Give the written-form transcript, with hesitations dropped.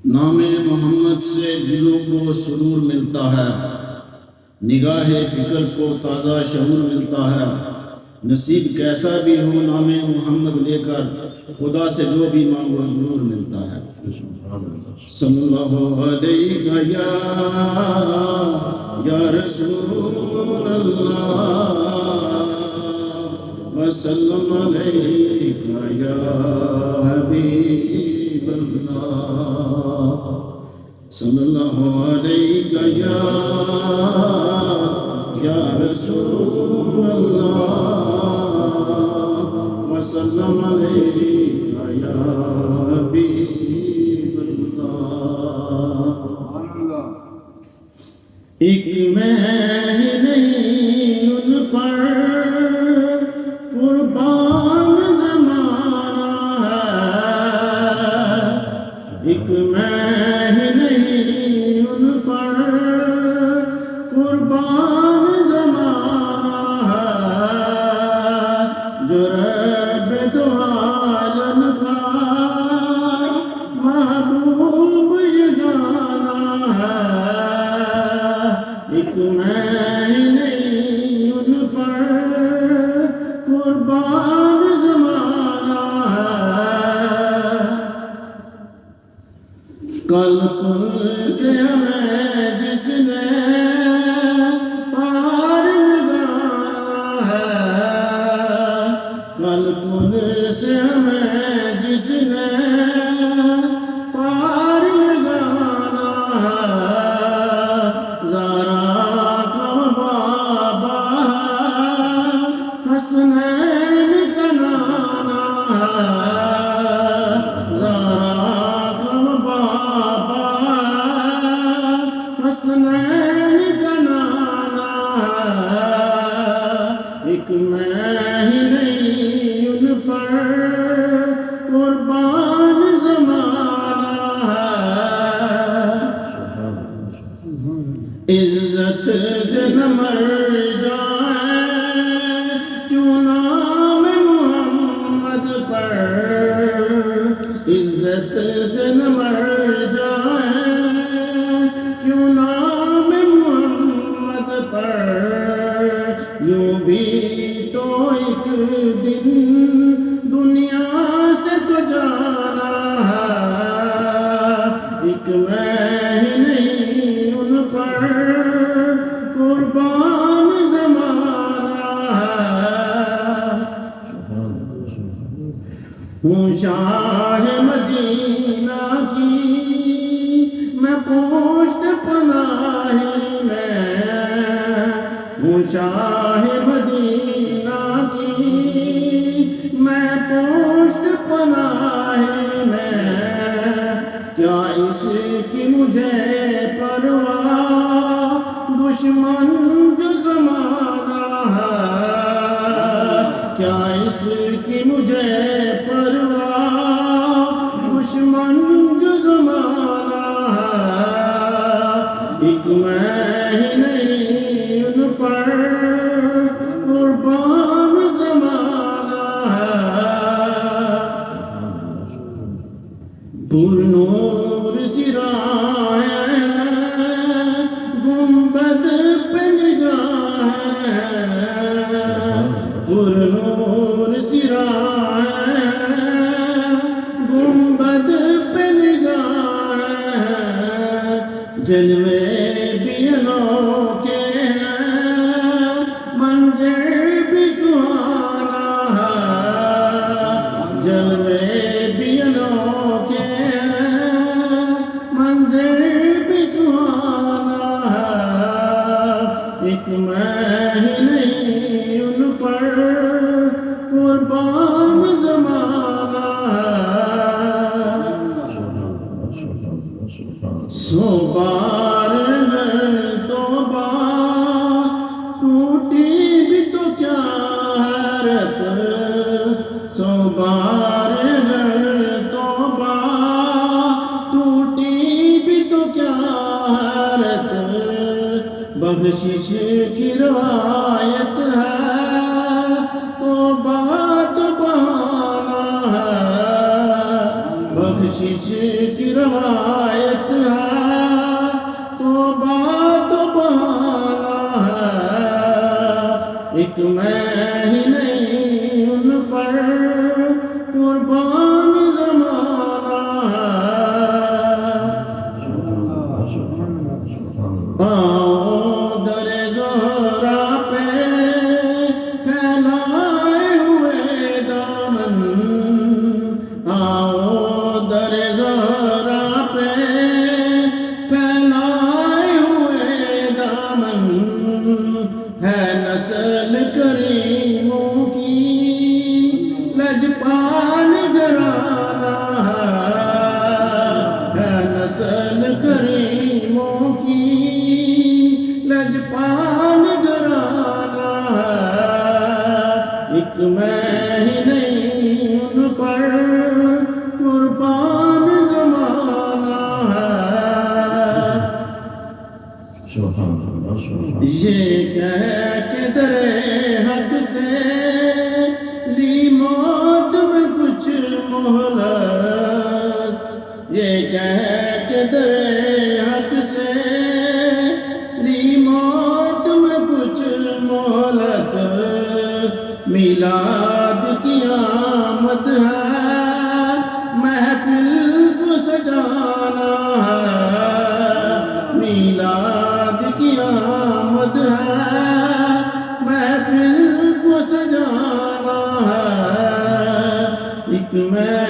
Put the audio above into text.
نام محمد سے دلوں کو سرور ملتا ہے، نگاہ فکر کو تازہ شعور ملتا ہے۔ نصیب کیسا بھی ہو نام محمد لے کر، خدا سے جو بھی مانگو ضرور ملتا ہے۔ صلی اللہ علیہ یا رسول اللہ، وسلم علیہ یا حبیب اللہ، صلی اللہ علیہ یا رسول اللہ، وسلم علیہ یا حبیب اللہ۔ ایک میں نہیں ان پر قربان زمانہ ہے، ایک میں نہیں ان پر قربان زمانہ ہے، جو رب دو عالم کا محبوب یگانہ ہے، ایک میں نہیں ان پر قربان زمانہ ہے۔ کل کل سے ہمیں جس نے پار لگانا ہے، کل کل سے ہمیں جس نے پار لگانا ہے، زہرا کا بابا حسنین کا نانا ہے، زہرا کا بابا حسنین کا نانا ہے، ایک میں ہی نہیں ان پر قربان زمانہ ہے۔ عزت سے نہ مر جائیں کیوں نام محمد پر، عزت سے نہ مر جائیں کیوں نام محمد پر، یوں بھی تو ایک دن دنیا سے تو جانا ہے، ایک میں ہی نہیں ان پر قربان زمانہ ہے۔ ہوں شاہ مدینہ کی میں پوشت پناہی میں، ہوں شاہ مدینہ کی میں پوشت پناہی میں، کیا اس کی مجھے پرواہ دشمن جو زمانہ ہے، کیا اس کی مجھے پرواہ دشمن جو زمانہ ہے، ایک میں ہی نہیں ان پر قربان زمانہ ہے۔ پر نور سرائے گنبد پہ نگاہ ہے، پر نور سرائے گنبد پہ نگاہ ہے، جلوے بھی انوکھے ہیں، منظر بھی سہانا ہے، جلوے بھی انوکھے ہیں، منظر بھی سہانا ہے، ایک میں ہی نہیں ان پر قربان زمانہ ہے۔ سو بار اگر توبہ ٹوٹی بھی تو کیا حیرت، سو بار اگر توبہ ٹوٹی بھی تو کیا حیرت، بخشش کی روایت ہے توبہ تو بہانہ ہے، بخشش کی روایت ہے توبہ تو بہانا ہے ایک میں ہی نہیں ان پر قربان زمانہ ہے آؤ در زہرا پہ پھیلائے ہوئے دامن آؤ در زہرا پہ پھیلائے ہوئے دامن ہے نسل کریموں کی لجپال گرانا ہے نسل کریموں کی لجپال گرانا ایک میں ہی نہیں ان پر قربان زمانہ ہے یہ کہہ کے در حق سے لی موت میں کچھ مہلت یہ کہہ کے در حق سے لی موت میں کچھ مہلت میلاد کی آمد ہے محفل کو سجانا ہے میلاد کی آمد ہے محفل کو سجانا ہے ایک میں